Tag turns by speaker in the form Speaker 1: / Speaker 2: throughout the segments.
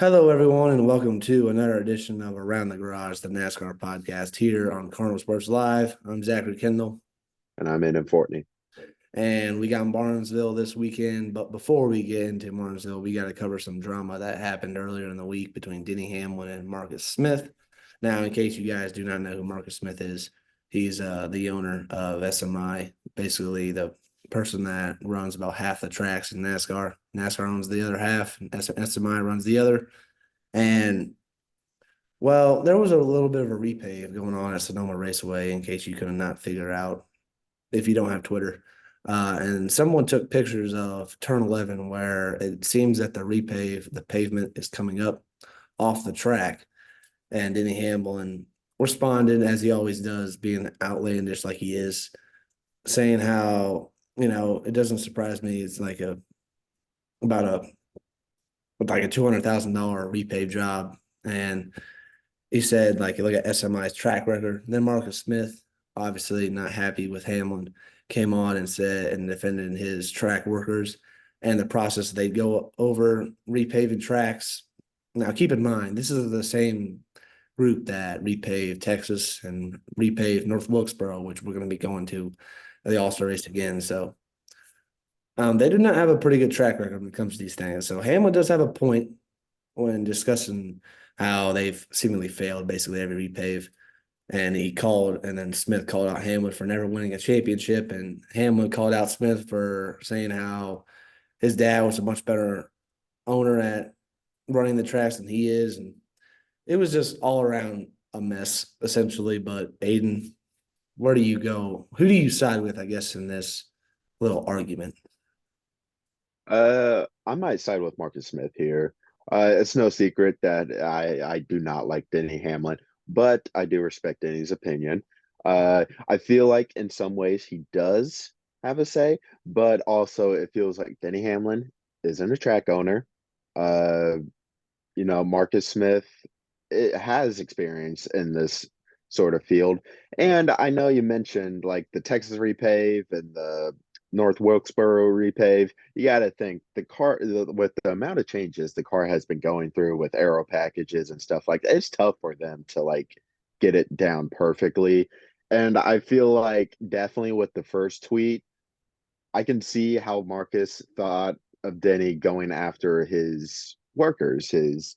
Speaker 1: Hello, everyone, and welcome to another edition of Around the Garage, the NASCAR podcast here on Carnival Sports Live. I'm Zachary Kendall,
Speaker 2: And I'm in Fortney.
Speaker 1: and we got Martinsville this weekend. But before we get into Martinsville, we got to cover some drama that happened earlier in the week between Denny Hamlin and Marcus Smith. Now, in case you guys do not know who Marcus Smith is, he's the owner of SMI, basically the person that runs about half the tracks in NASCAR. NASCAR owns the other half, and SMI runs the other. And well, there was a little bit of a repave going on at Sonoma Raceway, in case you could not figure out if you don't have Twitter. And someone took pictures of turn 11 where it seems that the pavement is coming up off the track. And Denny Hamlin responded, as he always does, being outlandish like he is, saying how, it doesn't surprise me. It's about a $200,000 repave job. And he said, like, you look at SMI's track record. Then Marcus Smith, obviously not happy with Hamlin, came on and said and defended his track workers and the process they go over repaving tracks. Now, keep in mind, this is the same group that repaved Texas and repaved North Wilkesboro, which we're going to be going to the All-Star race again. So they do not have a pretty good track record when it comes to these things. So Hamlin does have a point when discussing how they've seemingly failed basically every repave. And then Smith called out Hamlin for never winning a championship. And Hamlin called out Smith for saying how his dad was a much better owner at running the tracks than he is. And it was just all around a mess, essentially. But Aiden, where do you go? Who do you side with, I guess, in this little argument?
Speaker 2: I might side with Marcus Smith here. It's no secret that I do not like Denny Hamlin, but I do respect Denny's opinion. I feel like in some ways he does have a say, but also it feels like Denny Hamlin isn't a track owner. Uh, Marcus Smith has experience in this sort of field. And I know you mentioned like the Texas repave and the North Wilkesboro repave. You got to think with the amount of changes the car has been going through with aero packages and stuff like that, it's tough for them to like get it down perfectly. And I feel like definitely with the first tweet, I can see how Marcus thought of Denny going after his workers, his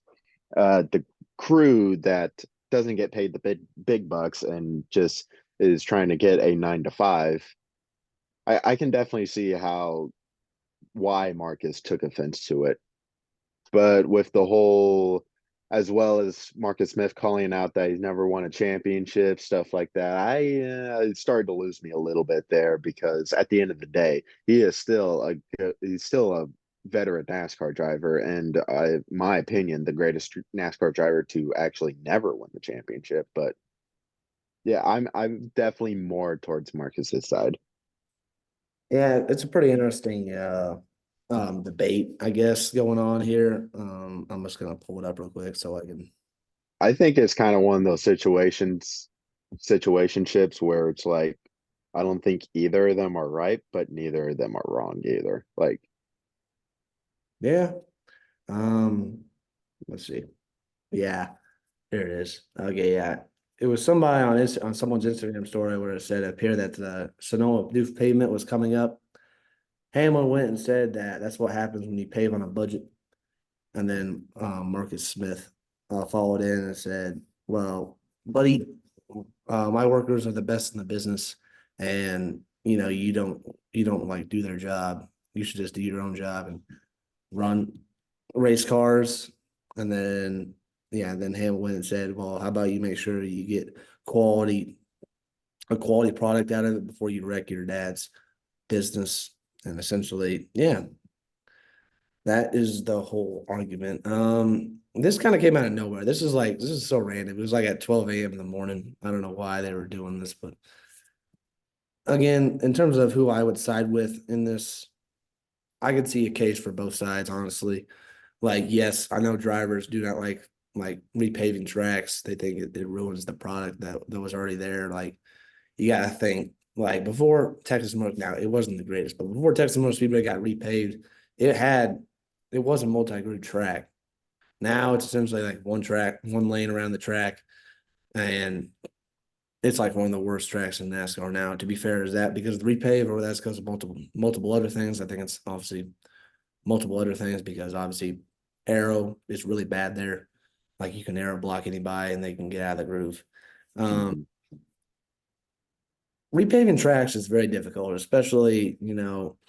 Speaker 2: the crew that doesn't get paid the big bucks and just is trying to get a 9 to 5. I can definitely see how why Marcus took offense to it. But with the whole, as well as Marcus Smith calling out that he's never won a championship, stuff like that, it started to lose me a little bit there because at the end of the day, he's still a veteran NASCAR driver, and my opinion, the greatest NASCAR driver to actually never win the championship. But yeah, I'm definitely more towards Marcus's side.
Speaker 1: Yeah, it's a pretty interesting debate, I guess, going on here. I'm just gonna pull it up real quick so I can.
Speaker 2: I think it's kind of one of those situationships where it's like I don't think either of them are right, but neither of them are wrong either. Like,
Speaker 1: Yeah. Um, let's see. Yeah, there it is. Okay, yeah. It was somebody on someone's Instagram story where it said it appeared that the Sonoma Doof pavement was coming up. Hamlin went and said that that's what happens when you pave on a budget. And then Marcus Smith followed in and said, "Well, buddy, my workers are the best in the business, and you don't like do their job. You should just do your own job and run race cars." And then then Ham went and said, "Well, how about you make sure you get quality a quality product out of it before you wreck your dad's business?" And essentially, yeah, that is the whole argument. This kind of came out of nowhere. This is so random. It was like at 12 a.m. in the morning. I don't know why they were doing this, but again, in terms of who I would side with in this, I could see a case for both sides, honestly. Like, yes, I know drivers do not like repaving tracks. They think it ruins the product that was already there. Like, you gotta think, like, before Texas Motor, now it wasn't the greatest, but before Texas Motor Speedway got repaved, it was a multi-group track. Now it's essentially like one track, one lane around the track, and it's like one of the worst tracks in NASCAR now. To be fair, is that because of the repave or that's because of multiple other things? I think it's obviously multiple other things because obviously aero is really bad there. Like you can aero block anybody and they can get out of the groove. Um,
Speaker 2: Mhm.
Speaker 1: Repaving tracks is very difficult, especially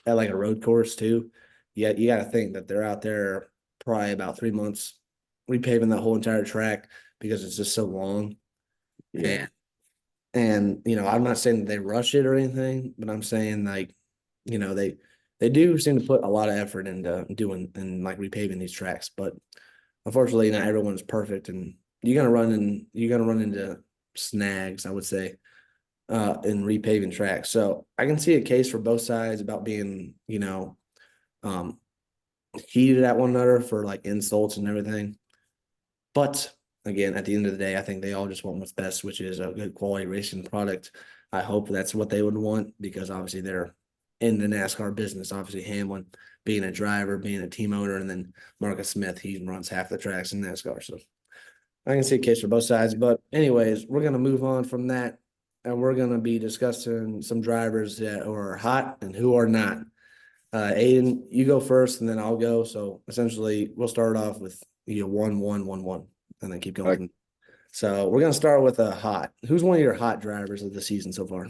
Speaker 1: at like a road course too. Yeah, you got to think that they're out there probably about 3 months repaving that whole entire track because it's just so long.
Speaker 2: Yeah.
Speaker 1: And I'm not saying that they rush it or anything, but I'm saying like, they do seem to put a lot of effort into doing and like repaving these tracks. But unfortunately, not everyone's perfect, and you're gonna run into snags, I would say, in repaving tracks. So I can see a case for both sides about being, um, heated at one another for like insults and everything. But again, at the end of the day, I think they all just want what's best, which is a good quality racing product. I hope that's what they would want because obviously they're in the NASCAR business. Obviously, Hamlin being a driver, being a team owner, and then Marcus Smith, he runs half the tracks in NASCAR. So I can see a case for both sides. But anyways, we're gonna move on from that, and we're gonna be discussing some drivers that are hot and who are not. Aiden, you go first, and then I'll go. So essentially, we'll start off with 1-1-1-1, and then keep going
Speaker 2: Like
Speaker 1: from. So we're gonna start with a hot. Who's one of your hot drivers of the season so far?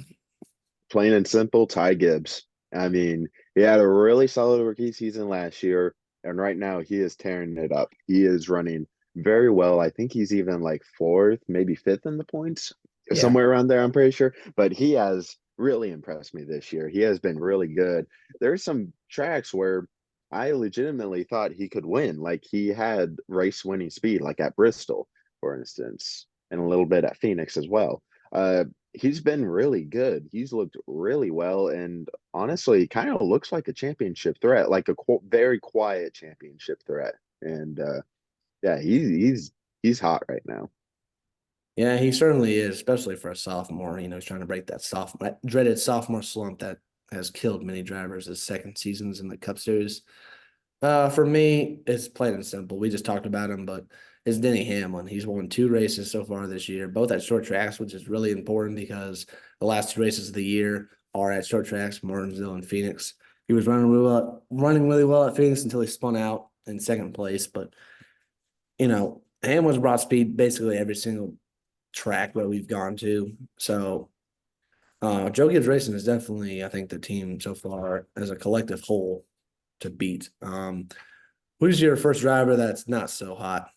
Speaker 2: plain and simple, Ty Gibbs. I mean, he had a really solid rookie season last year, and right now he is tearing it up. He is running very well. I think he's even like fourth, maybe fifth in the points,
Speaker 1: Yeah,
Speaker 2: somewhere around there, I'm pretty sure. But he has really impressed me this year. He has been really good. There's some tracks where I legitimately thought he could win. Like he had race winning speed, like at Bristol, for instance, and a little bit at Phoenix as well. He's been really good. He's looked really well, and honestly, kind of looks like a championship threat, like a very quiet championship threat. And yeah, he's hot right now.
Speaker 1: yeah, he certainly is, especially for a sophomore. He's trying to break that dreaded sophomore slump that has killed many drivers his second seasons in the Cup Series. For me, it's plain and simple. We just talked about him, but it's Denny Hamlin. He's won 2 races so far this year, both at short tracks, which is really important because the last 2 races of the year are at short tracks, Martinsville and Phoenix. He was running really well at Phoenix until he spun out in second place. But Hamlin's brought speed basically every single track that we've gone to. So Joe Gibbs Racing is definitely, I think, the team so far as a collective whole to beat. Who's your first driver that's not so hot?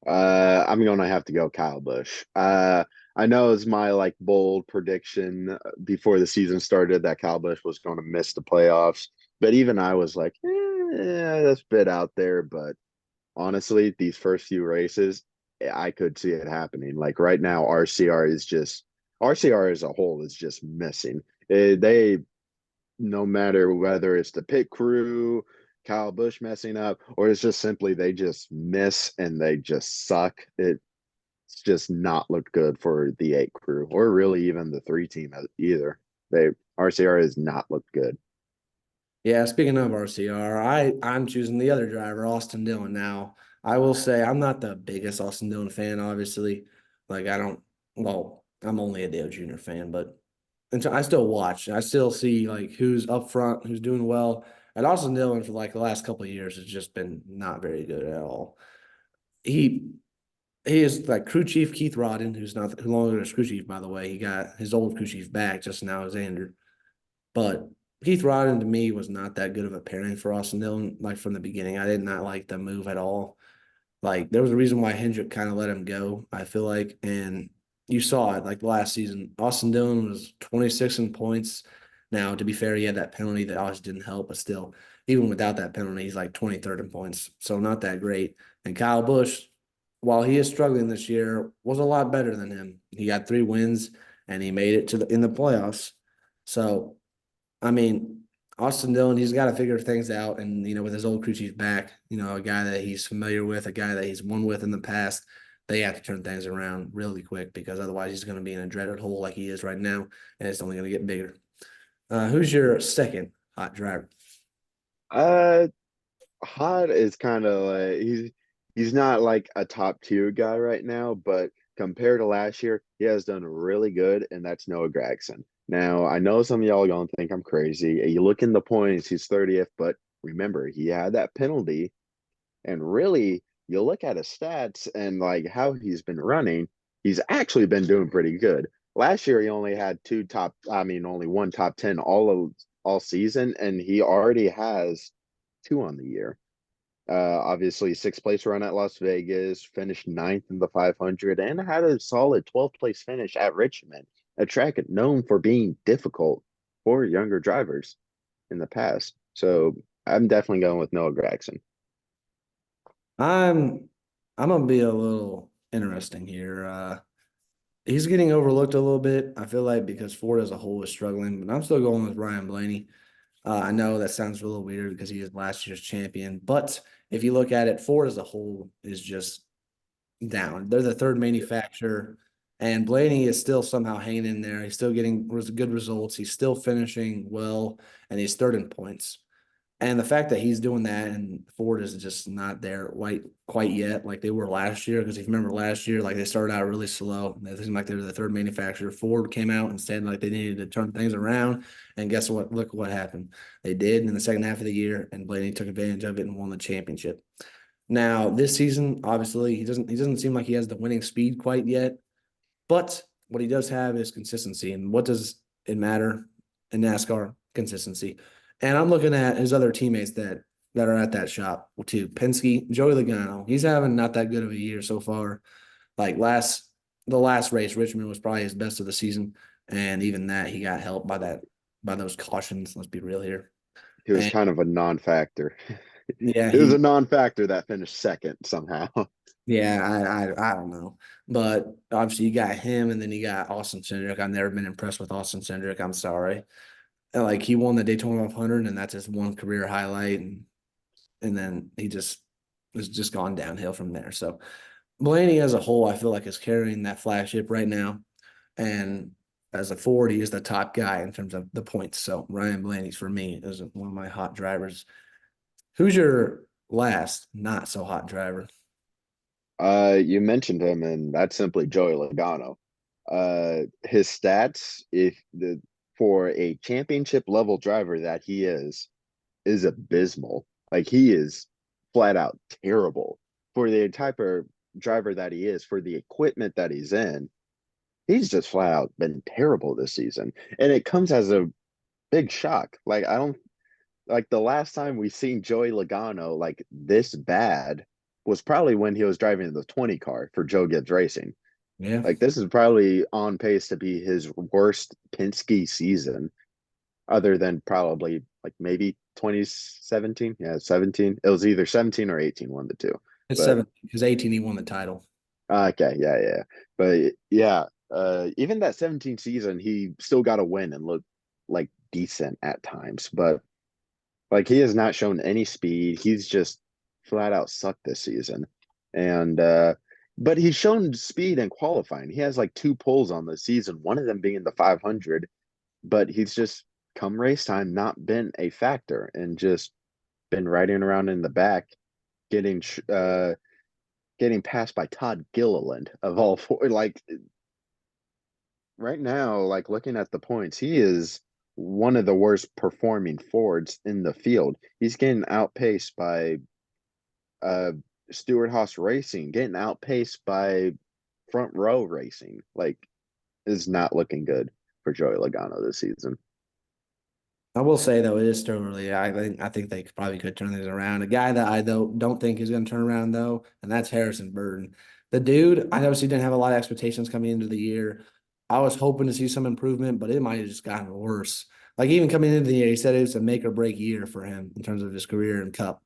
Speaker 2: I'm gonna have to go Kyle Busch. I know it's my like bold prediction before the season started that Kyle Busch was going to miss the playoffs, but even I was like, that's a bit out there. But honestly, these first few races, I could see it happening. Like right now, RCR as a whole is just missing. They no matter whether it's the pit crew, Kyle Busch messing up, or it's just simply they just miss and they just suck. It's just not looked good for the 8 crew or really even the 3 team either. They RCR has not looked good.
Speaker 1: Yeah, speaking of RCR, I'm choosing the other driver, Austin Dillon. Now, I will say I'm not the biggest Austin Dillon fan, obviously. Like I don't, well, I'm only a Dale Jr. fan, but until I still watch. I still see like who's up front, who's doing well. And Austin Dillon for like the last couple of years has just been not very good at all. He he is like crew chief Keith Rodden, who's not who longer is crew chief, by the way. He got his old crew chief back, Justin Alexander. But Keith Rodden to me was not that good of a pairing for Austin Dillon. Like from the beginning, I did not like the move at all. Like there was a reason why Hendrick kind of let him go, I feel like. And you saw it like last season. Austin Dillon was 26 in points. Now, to be fair, he had that penalty that obviously didn't help, but still, even without that penalty, he's like 23rd in points. So not that great. And Kyle Busch, while he is struggling this year, was a lot better than him. He got 3 wins and he made it to in the playoffs. So I mean, Austin Dillon, he's got to figure things out. And, with his old crew chief back, a guy that he's familiar with, a guy that he's won with in the past, they have to turn things around really quick because otherwise he's going to be in a dreaded hole like he is right now. And it's only going to get bigger. Who's your second hot driver?
Speaker 2: Uh Hot is kind of like he's not like a top tier guy right now, but compared to last year, he has done really good, and that's Noah Gragson. Now, I know some of y'all gonna think I'm crazy. You look in the points, he's 30th, but remember, he had that penalty, and really, you look at his stats and like how he's been running, he's actually been doing pretty good. Last year, he only had only one top 10 all season, and he already has two on the year. Obviously, sixth place run at Las Vegas, finished ninth in the 500, and had a solid 12th place finish at Richmond, a track known for being difficult for younger drivers in the past. So I'm definitely going with Noah Gragson.
Speaker 1: I'm I'm gonna be a little interesting here. He's getting overlooked a little bit, I feel like, because Ford as a whole is struggling, but I'm still going with Ryan Blaney. I know that sounds a little weird because he is last year's champion, but if you look at it, Ford as a whole is just down. They're the third manufacturer, and Blaney is still somehow hanging in there. He's still getting good results. He's still finishing well, and he's third in points. And the fact that he's doing that and Ford is just not there quite yet, like they were last year. Because if you remember last year, like they started out really slow. It seemed like they were the third manufacturer. Ford came out and said like they needed to turn things around. And guess what? Look what happened. They did in the second half of the year, and Blaney took advantage of it and won the championship. Now, this season, obviously, he doesn't seem like he has the winning speed quite yet, but what he does have is consistency. And what does it matter in NASCAR? Consistency. And I'm looking at his other teammates that are at that shop too. Penske, Joey Logano. He's having not that good of a year so far. Like the last race, Richmond was probably his best of the season, and even that he got helped by those cautions. Let's be real here.
Speaker 2: He was
Speaker 1: And
Speaker 2: kind of a non-factor.
Speaker 1: yeah,
Speaker 2: He was a
Speaker 1: he
Speaker 2: non-factor that finished second somehow.
Speaker 1: yeah, I don't know. But obviously you got him and then you got Austin Cindric. I've never been impressed with Austin Cindric. I'm sorry. And like he won the Daytona 500 and that's his one career highlight and then he just has just gone downhill from there. So Blaney as a whole, I feel like is carrying that flagship right now. And as a Ford, he is the top guy in terms of the points. So Ryan Blaney's for me is one of my hot drivers. Who's your last not so hot driver?
Speaker 2: You mentioned him, and that's simply Joey Logano. His stats, if the for a championship level driver that he is abysmal. Like he is flat out terrible for the type of driver that he is, for the equipment that he's in. He's just flat out been terrible this season. And it comes as a big shock. Like I don't like the last time we seen Joey Logano like this bad was probably when he was driving the 20 car for Joe Gibbs Racing.
Speaker 1: Yeah.
Speaker 2: Like this is probably on pace to be his worst Penske season, other than probably like maybe 2017. Yeah, 17. It was either 17 or 18, one of the two.
Speaker 1: It's
Speaker 2: But
Speaker 1: 17 because 18 he won the title.
Speaker 2: okay, yeah, yeah. But yeah, even that 17 season, he still got a win and looked like decent at times. But like he has not shown any speed. He's just flat out sucked this season. And but he's shown speed in qualifying. He has like two poles on the season, one of them being the 500, but he's just come race time not been a factor and just been riding around in the back, getting getting passed by Todd Gilliland of all four. Like right now, like looking at the points, he is one of the worst performing Fords in the field. He's getting outpaced by uh Stewart Haas Racing, getting outpaced by Front Row Racing. Like is not looking good for Joey Logano this season.
Speaker 1: I will say though, it is still early. I think they probably could turn things around. A guy that I though don't think is going to turn around though, and that's Harrison Burton. The dude, I obviously didn't have a lot of expectations coming into the year. I was hoping to see some improvement, but it might have just gotten worse. Like even coming into the year, he said it was a make or break year for him in terms of his career in Cup.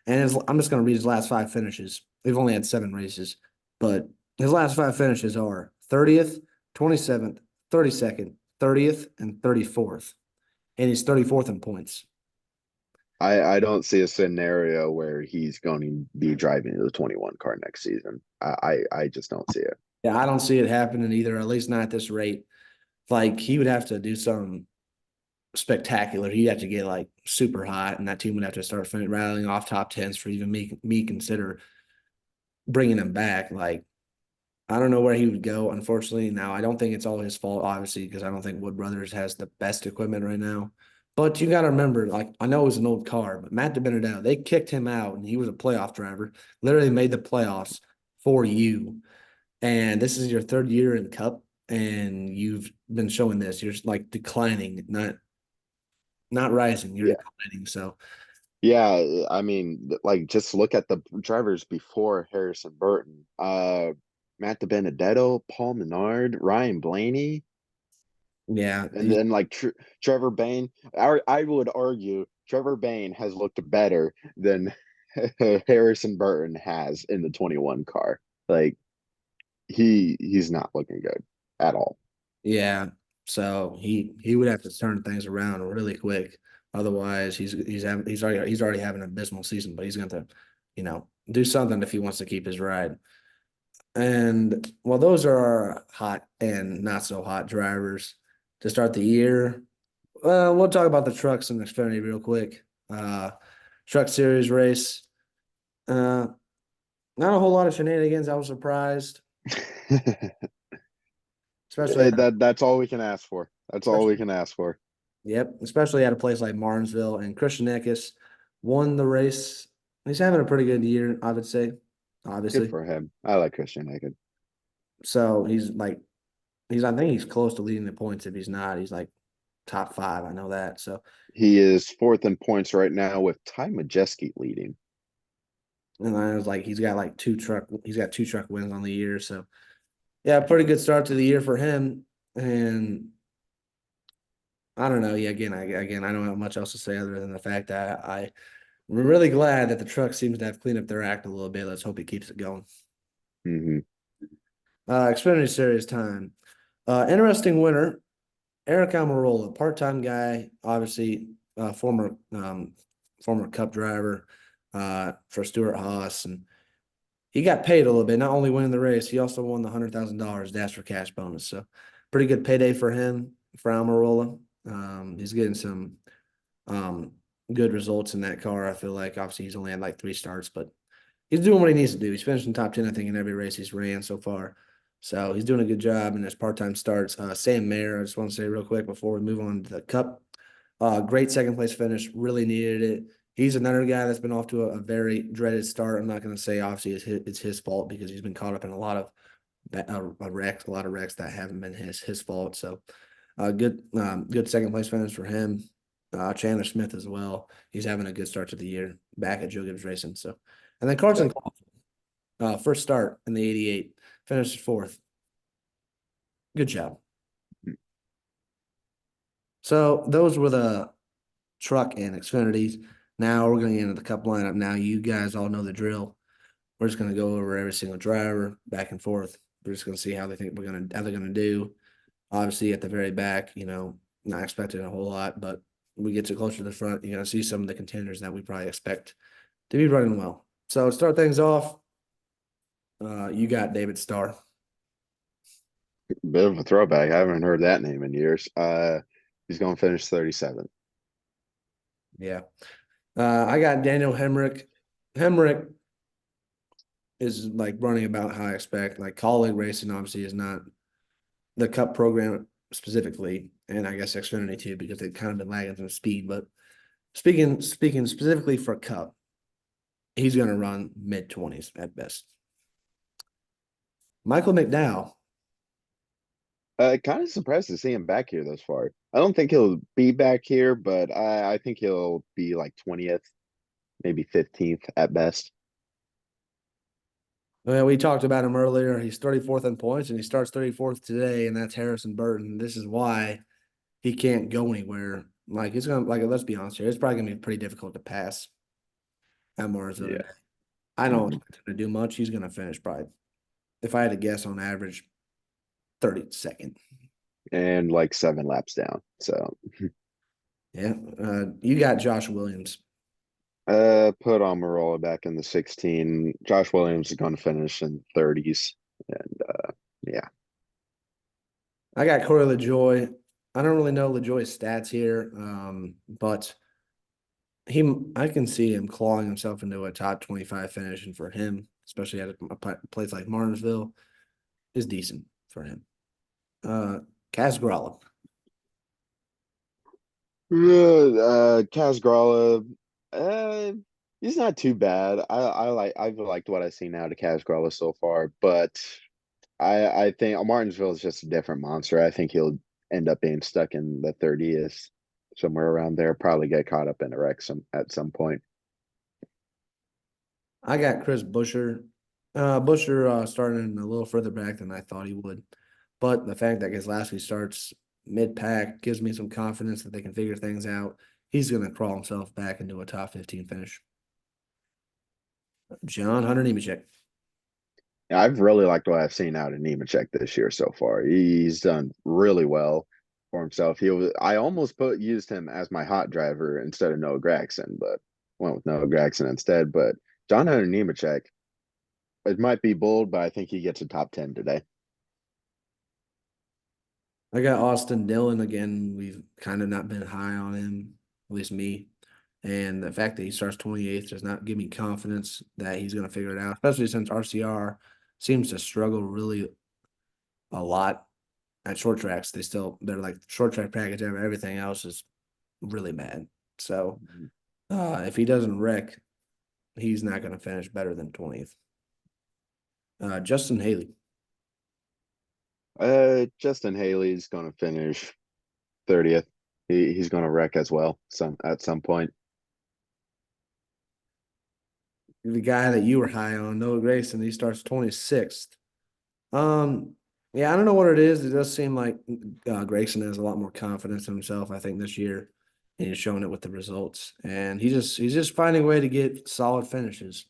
Speaker 1: And I'm just going to read his last five finishes. We've only had seven races, but his last five finishes are 30th, 27th, 32nd, 30th, and 34th, and he's 34th in points.
Speaker 2: I don't see a scenario where he's going to be driving the 21 car next season. I just don't see it.
Speaker 1: Yeah, I don't see it happening either, at least not at this rate. Like he would have to do something spectacular. He'd have to get like super hot, and that team would have to start rattling off top tens for even me consider bringing him back. Like, I don't know where he would go, unfortunately. Now, I don't think it's all his fault, obviously, because I don't think Wood Brothers has the best equipment right now. But you got to remember, like, I know it was an old car, but Matt DiBenedetto, they kicked him out, and he was a playoff driver, literally made the playoffs for you. And this is your third year in Cup, and you've been showing this. You're like declining, not rising. You're
Speaker 2: Yeah.
Speaker 1: declining. So,
Speaker 2: Yeah, I mean, like just look at the drivers before Harrison Burton. Matt DiBenedetto, Paul Menard, Ryan Blaney,
Speaker 1: yeah,
Speaker 2: and then like Trevor Bayne. I would argue Trevor Bayne has looked better than Harrison Burton has in the 21 car. Like he's not looking good at all.
Speaker 1: yeah. So he would have to turn things around really quick. Otherwise, he's already having an abysmal season. But he's going to, do something if he wants to keep his ride. And well, those are our hot and not so hot drivers to start the year. We'll talk about the trucks and Xfinity real quick. Uh, Truck Series race. Uh, Not a whole lot of shenanigans. I was surprised, especially
Speaker 2: That's all we can ask for. That's all we
Speaker 1: especially
Speaker 2: can ask for.
Speaker 1: yep, especially at a place like Martinsville. And Christian Eckes won the race. He's having a pretty good year, I would say,
Speaker 2: Good
Speaker 1: obviously.
Speaker 2: for him. I like Christian Naked.
Speaker 1: So I think he's close to leading the points. If he's not, he's like top five. I know that. So,
Speaker 2: He is fourth in points right now with Ty Majeski leading.
Speaker 1: and I was like, he's got two truck wins on the year. So, yeah, pretty good start to the year for him. And I don't know. Yeah, again, I don't have much else to say other than the fact that we're really glad that the truck seems to have cleaned up their act a little bit. Let's hope he keeps it going.
Speaker 2: Hmm.
Speaker 1: Xfinity Series time. Interesting winner, Eric Almirola, part-time guy, obviously, former Cup driver for Stuart Haas, and he got paid a little bit. Not only winning the race, he also won the $100,000 Dash for Cash bonus. So, pretty good payday for him, for Almirola. He's getting some um, good results in that car. I feel like obviously he's only had like 3 starts, but he's doing what he needs to do. He's finishing top 10, I think, in every race he's ran so far. So he's doing a good job in his part-time starts. Sam Mayer, I just want to say real quick before we move on to the Cup. Great second place finish, really needed it. He's another guy that's been off to a very dreaded start. I'm not going to say obviously it's his fault because he's been caught up in a lot of wrecks, a lot of wrecks that haven't been his fault. So good second place finish for him. Chandler Smith as well. He's having a good start to the year back at Joe Gibbs Racing. So, and then Carson, first start in the 88, finished fourth. Good job. So those were the truck and Xfinities. Now we're going to get into the Cup lineup. Now you guys all know the drill. We're just going to go over every single driver back and forth. We're just going to see how they think how they're going to do. Obviously, at the very back, not expecting a whole lot, but we get to closer to the front, you're going to see some of the contenders that we probably expect to be running well. So to start things off, you got David Starr.
Speaker 2: Bit of a throwback. I haven't heard that name in years. He's going to finish 37th.
Speaker 1: Yeah. I got Daniel Hemrick. Hemrick is like running about how I expect. Like colleague racing obviously is not the Cup program specifically, and I guess Xfinity too, because they've kind of been lagging some speed. But speaking specifically for Cup, he's going to run mid-20s at best. Michael McDowell.
Speaker 2: Kind of surprised to see him back here thus far. I don't think he'll be back here, but I think he'll be like 20th, maybe 15th at best.
Speaker 1: Well, we talked about him earlier. He's 34th in points, and he starts 34th today, and that's Harrison Burton. This is why he can't go anywhere. Like it's gonna let's be honest here, it's probably gonna be pretty difficult to pass at Martinsville
Speaker 2: Yeah.
Speaker 1: today. I don't
Speaker 2: Hmm.
Speaker 1: expect him to do much. He's gonna finish probably, if I had to guess on average, 32nd.
Speaker 2: And like 7 laps down. So
Speaker 1: Yeah. You got Josh Williams.
Speaker 2: put Almirola back in the 16. Josh Williams is going to finish in 30s. And yeah.
Speaker 1: I got Corey LaJoy. I don't really know LaJoy's stats here, but I can see him clawing himself into a top 25 finish, and for him, especially at a place like Martinsville, is decent for him. Uh, Kaz Grala.
Speaker 2: Kaz Grala, uh, he's not too bad. I've liked what I've seen out of Kaz Grala so far, but I think Martinsville is just a different monster. I think he'll end up being stuck in the 30th, somewhere around there. Probably get caught up in a wreck at some point.
Speaker 1: I got Chris Busher. Busher starting a little further back than I thought he would. But the fact that Keselowski starts mid-pack gives me some confidence that they can figure things out. He's going to crawl himself back into a top 15 finish. John Hunter Nemechek.
Speaker 2: Yeah, I've really liked what I've seen out of Nemechek this year so far. He's done really well for himself. I almost used him as my hot driver instead of Noah Gragson, but went with Noah Gragson instead. But John Hunter Nemechek, it might be bold, but I think he gets a top 10 today.
Speaker 1: I got Austin Dillon again. We've kind of not been high on him, at least me. And the fact that he starts 28th does not give me confidence that he's going to figure it out, especially since RCR seems to struggle really a lot at short tracks. They're like short track package, everything else is really bad. So if he doesn't wreck, he's not going to finish better than 20th. Justin Haley.
Speaker 2: Justin Haley's gonna finish 30th. He's gonna wreck as well at some point.
Speaker 1: The guy that you were high on, Noah Grayson, he starts 26th. Um, yeah, I don't know what it is. It does seem like Grayson has a lot more confidence in himself, I think, this year. And he's showing it with the results. And he's just finding a way to get solid finishes.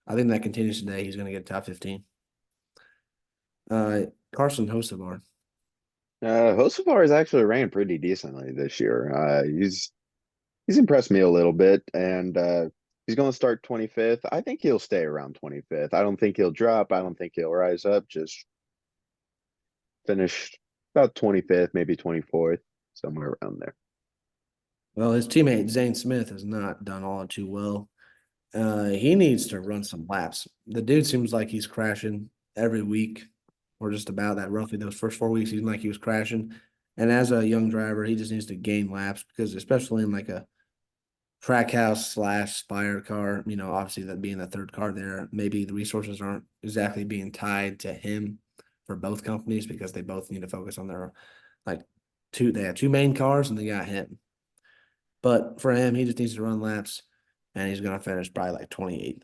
Speaker 1: I think that continues today. He's going to get top 15. Carson Hocevar.
Speaker 2: Hocevar has actually ran pretty decently this year. He's impressed me a little bit, and he's going to start 25th. I think he'll stay around 25th. I don't think he'll drop. I don't think he'll rise up. Just finish about 25th, maybe 24th, somewhere around there.
Speaker 1: Well, his teammate Zane Smith has not done all too well. He needs to run some laps. The dude seems like he's crashing every week, or just about that. Roughly those first 4 weeks, he seemed like he was crashing. And as a young driver, he just needs to gain laps because, especially in like a track house slash Spire car, obviously that being the third car there, maybe the resources aren't exactly being tied to him for both companies because they both need to focus on their like they have two main cars and they got him. But for him, he just needs to run laps and he's gonna finish probably like 28th.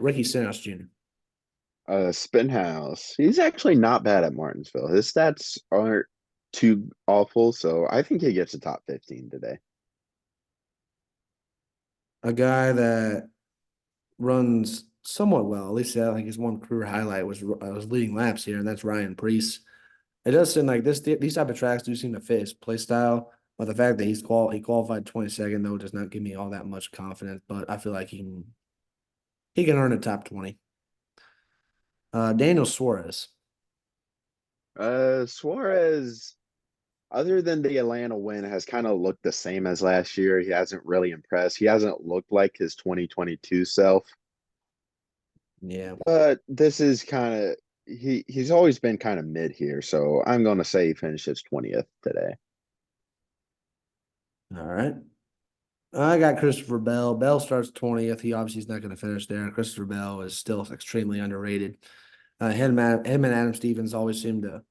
Speaker 1: Ricky Stenhouse Jr.
Speaker 2: Spinhouse. He's actually not bad at Martinsville. His stats aren't too awful, so I think he gets a top 15 today.
Speaker 1: A guy that runs somewhat well. At least I think his one career highlight was leading laps here, and that's Ryan Preece. It does seem like these type of tracks do seem to fit his play style, but the fact that he qualified 22nd though does not give me all that much confidence. But I feel like he can earn a top 20. Daniel Suarez.
Speaker 2: Suarez, other than the Atlanta win, has kind of looked the same as last year. He hasn't really impressed. He hasn't looked like his 2022 self.
Speaker 1: Yeah.
Speaker 2: But this is kind of he's always been kind of mid here, so I'm gonna say he finishes 20th today.
Speaker 1: All right. I got Christopher Bell. Bell starts 20th. He obviously is not going to finish there. Christopher Bell is still extremely underrated. Him and Adam Stevens always seem to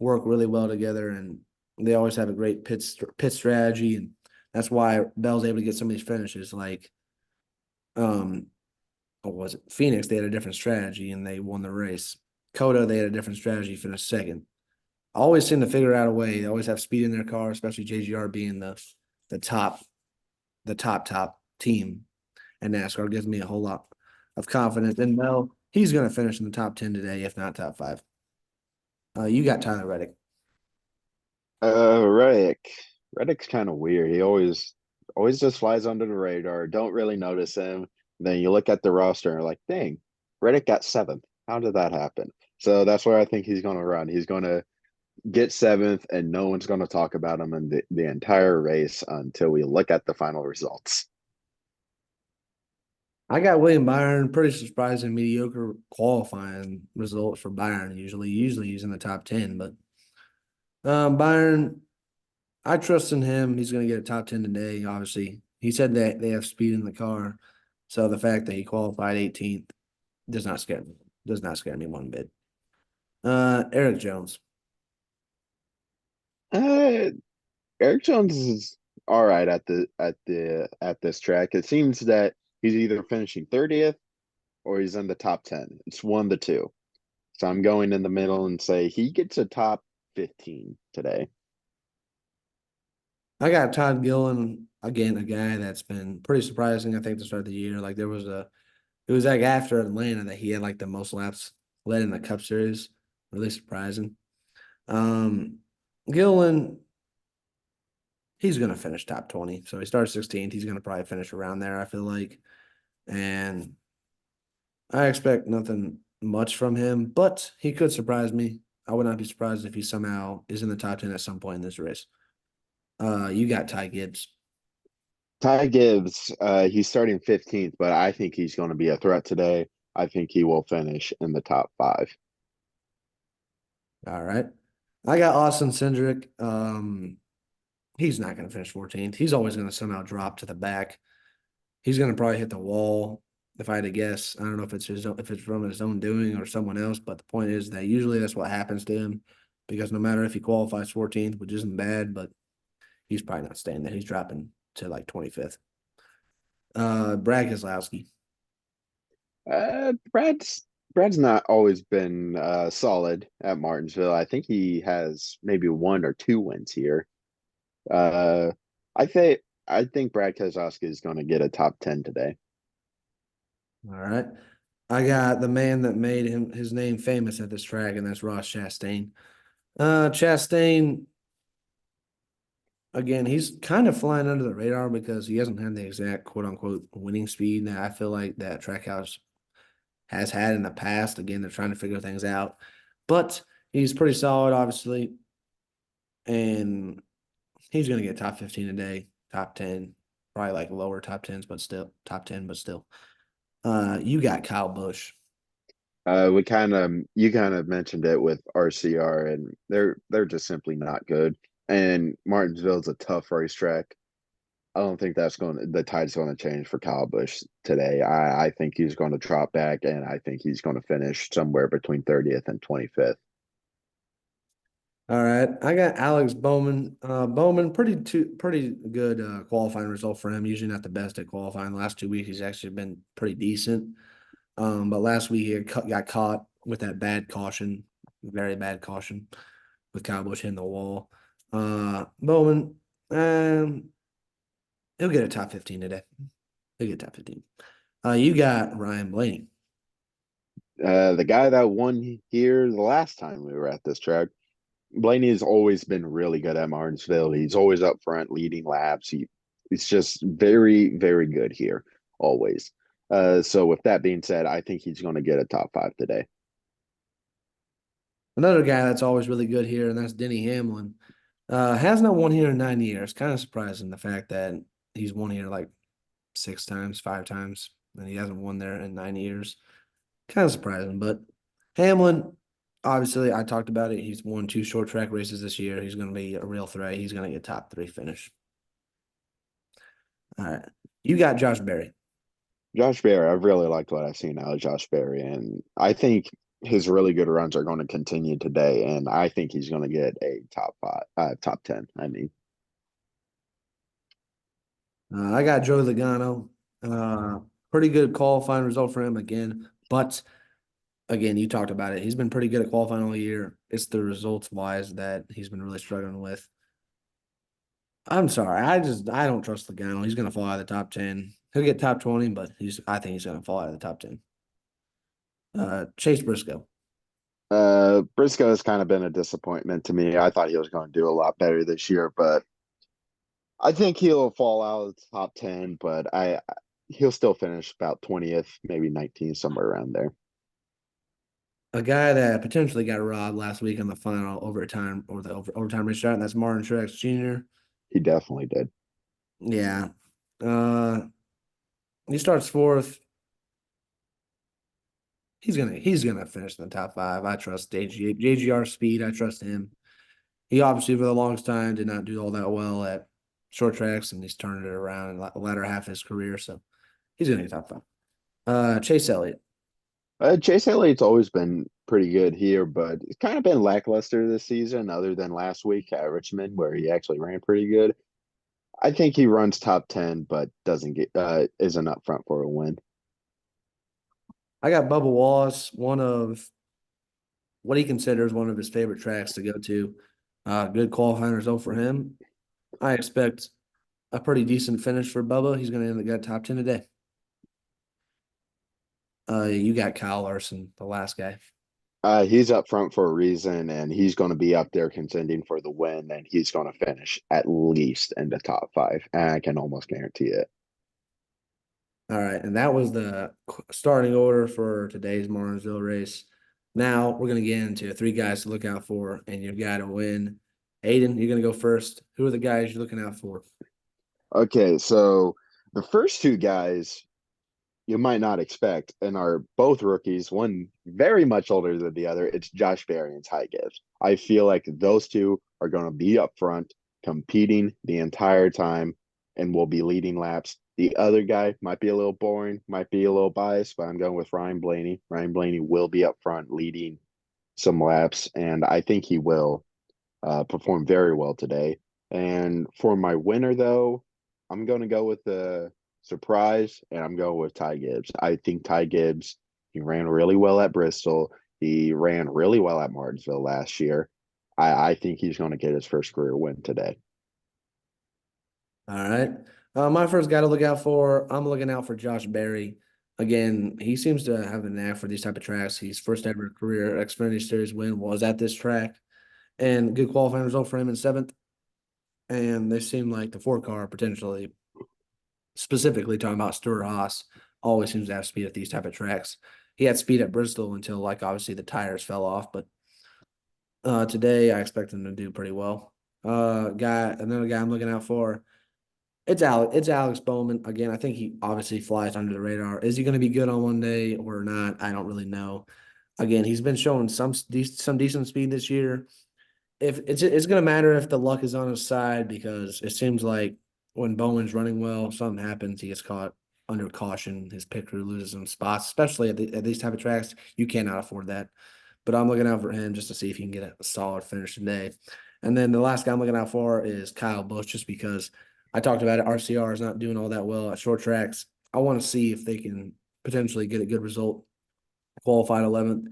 Speaker 1: work really well together, and they always have a great pit strategy, and that's why Bell's able to get some of these finishes. Like, what was it? Phoenix, they had a different strategy and they won the race. Coda, they had a different strategy, finished second. Always seem to figure out a way. They always have speed in their car, especially JGR being the top top team. And NASCAR gives me a whole lot of confidence. And Mel, he's going to finish in the top 10 today, if not top 5. You got Tyler Reddick.
Speaker 2: Reddick. Reddick's kind of weird. He always just flies under the radar. Don't really notice him. Then you look at the roster and you're like, dang, Reddick got 7th. How did that happen? So that's where I think he's going to run. He's going to get seventh, and no one's going to talk about him in the entire race until we look at the final results.
Speaker 1: I got William Byron. Pretty surprising, mediocre qualifying results for Byron. Usually he's in the top 10, but Byron, I trust in him. He's going to get a top 10 today. Obviously, he said that they have speed in the car, so the fact that he qualified 18th does not scare me. Does not scare me one bit. Eric Jones.
Speaker 2: Uh, Eric Jones is all right at this track. It seems that he's either finishing 30th or he's in the top 10. It's one of the two. So I'm going in the middle and say he gets a top 15 today.
Speaker 1: I got Todd Gillen again, a guy that's been pretty surprising. I think to start the year, like it was like after Atlanta that he had like the most laps led in the Cup Series. Really surprising. Um, Gillen, he's gonna finish top 20. So he starts 16th. He's gonna probably finish around there, I feel like. And I expect nothing much from him, but he could surprise me. I would not be surprised if he somehow is in the top 10 at some point in this race. You got Ty Gibbs.
Speaker 2: Ty Gibbs, he's starting 15th, but I think he's going to be a threat today. I think he will finish in the top five.
Speaker 1: All right. I got Austin Cindric. He's not going to finish 14th. He's always going to somehow drop to the back. He's going to probably hit the wall. If I had to guess, I don't know if it's if it's from his own doing or someone else, but the point is that usually that's what happens to him because no matter if he qualifies 14th, which isn't bad, but he's probably not staying there. He's dropping to like 25th. Brad Keselowski.
Speaker 2: Brad's not always been solid at Martinsville. I think he has maybe one or two wins here. Uh, I think Brad Keselowski is going to get a top 10 today.
Speaker 1: All right. I got the man that made his name famous at this track, and that's Ross Chastain. Chastain, again, he's kind of flying under the radar because he hasn't had the exact quote unquote winning speed that I feel like that Trackhouse has had in the past. Again, they're trying to figure things out, but he's pretty solid, obviously, and he's going to get top 15 today, top 10, probably like lower top 10s, but still top 10, but still. You got Kyle Busch.
Speaker 2: We kind of you kind of mentioned it with RCR, and they're just simply not good. And Martinsville's a tough racetrack. I don't think the tide's going to change for Kyle Busch today. I think he's going to drop back, and I think he's going to finish somewhere between 30th and 25th.
Speaker 1: All right, I got Alex Bowman. Bowman, pretty good qualifying result for him. Usually not the best at qualifying. The last 2 weeks, he's actually been pretty decent. But last week he got caught with that bad caution, very bad caution, with Kyle Busch hitting the wall. Bowman, he'll get a top 15 today. He'll get top 15. You got Ryan Blaney.
Speaker 2: The guy that won here the last time we were at this track, Blaney has always been really good at Martinsville. He's always up front, leading laps. He's just very, very good here, always. So with that being said, I think he's going to get a top five today.
Speaker 1: Another guy that's always really good here, and that's Denny Hamlin. Has not won here in 9 years. Kind of surprising the fact that he's won here like 6 times, 5 times, and he hasn't won there in 9 years. Kind of surprising, but Hamlin, obviously, I talked about it. He's won 2 short track races this year. He's going to be a real threat. He's going to get top 3 finish. All right. You got Josh Berry.
Speaker 2: Josh Berry, I've really liked what I've seen out of Josh Berry, and I think his really good runs are going to continue today, and I think he's going to get a top five, top 10. I mean,
Speaker 1: I got Joe Logano. Pretty good qualifying result for him again, but again, you talked about it. He's been pretty good at qualifying all year. It's the results wise that he's been really struggling with. I'm sorry. I don't trust Logano. He's gonna fall out of the top 10. He'll get top 20, but I think he's gonna fall out of the top 10. Chase Briscoe.
Speaker 2: Briscoe has kind of been a disappointment to me. I thought he was going to do a lot better this year, but I think he'll fall out of the top 10, but he'll still finish about 20th, maybe 19th, somewhere around there.
Speaker 1: a guy that potentially got robbed last week in the final overtime or the overtime restart, and that's Martin Truex Jr.
Speaker 2: He definitely did.
Speaker 1: Yeah. Uh, he starts fourth. He's gonna finish in the top five. I trust JGR speed. I trust him. He obviously for the longest time did not do all that well at short tracks, and he's turned it around in the latter half of his career. So he's gonna be top five. Chase Elliott.
Speaker 2: Chase Elliott's always been pretty good here, but it's kind of been lackluster this season, other than last week at Richmond, where he actually ran pretty good. I think he runs top 10, but doesn't get isn't up front for a win.
Speaker 1: I got Bubba Wallace, one of what he considers one of his favorite tracks to go to. Good qualifying result for him. I expect a pretty decent finish for Bubba. He's going to end the top 10 today. You got Kyle Larson, the last guy.
Speaker 2: He's up front for a reason, and he's going to be up there contending for the win, and he's going to finish at least in the top five. I can almost guarantee it.
Speaker 1: All right, and that was the starting order for today's Martinsville race. Now we're going to get into three guys to look out for, and your guy to win. Aiden, you're going to go first. Who are the guys you're looking out for?
Speaker 2: Okay, so the first two guys you might not expect and are both rookies, one very much older than the other. It's Josh Berry and Ty Gibbs. I feel like those two are going to be up front, competing the entire time, and will be leading laps. The other guy might be a little boring, might be a little biased, but I'm going with Ryan Blaney. Ryan Blaney will be up front leading some laps, and I think he will perform very well today. And for my winner, though, I'm going to go with the surprise, and I'm going with Ty Gibbs. I think Ty Gibbs, he ran really well at Bristol. He ran really well at Martinsville last year. I think he's going to get his first career win today.
Speaker 1: All right. My first guy to look out for, I'm looking out for Josh Berry. Again, he seems to have a knack for these type of tracks. His first ever career Xfinity Series win was at this track, and good qualifying result for him in seventh. And they seem like the four car potentially, specifically talking about Stuart Haas, always seems to have speed at these type of tracks. He had speed at Bristol until like obviously the tires fell off, but today I expect him to do pretty well. Another guy I'm looking out for. It's Alex Bowman. Again, I think he obviously flies under the radar. Is he going to be good on one day or not? I don't really know. Again, he's been showing some decent speed this year. If it's going to matter if the luck is on his side, because it seems like when Bowman's running well, something happens. He gets caught under caution. His pit crew loses some spots, especially at these type of tracks. You cannot afford that. But I'm looking out for him just to see if he can get a solid finish today. And then the last guy I'm looking out for is Kyle Busch, just because I talked about it. RCR is not doing all that well at short tracks. I want to see if they can potentially get a good result. Qualified 11th.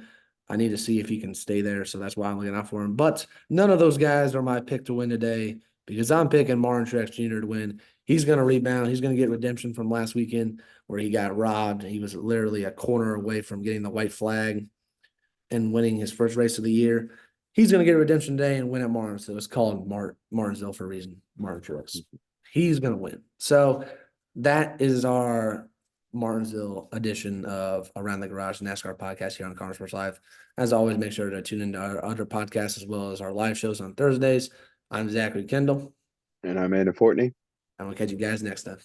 Speaker 1: I need to see if he can stay there. So that's why I'm looking out for him. But none of those guys are my pick to win today, because I'm picking Martin Truex Jr. to win. He's going to rebound. He's going to get redemption from last weekend where he got robbed. He was literally a corner away from getting the white flag and winning his first race of the year. He's going to get redemption day and win at Martinsville. It's called Martinsville for a reason. Martin Truex. He's going to win. So that is our Martinsville edition of Around the Garage NASCAR podcast here on Car Sports Live. As always, make sure to tune into our other podcasts as well as our live shows on Thursdays. I'm Zachary Kendall,
Speaker 2: And I'm Anna Fortney.
Speaker 1: and we'll catch you guys next time.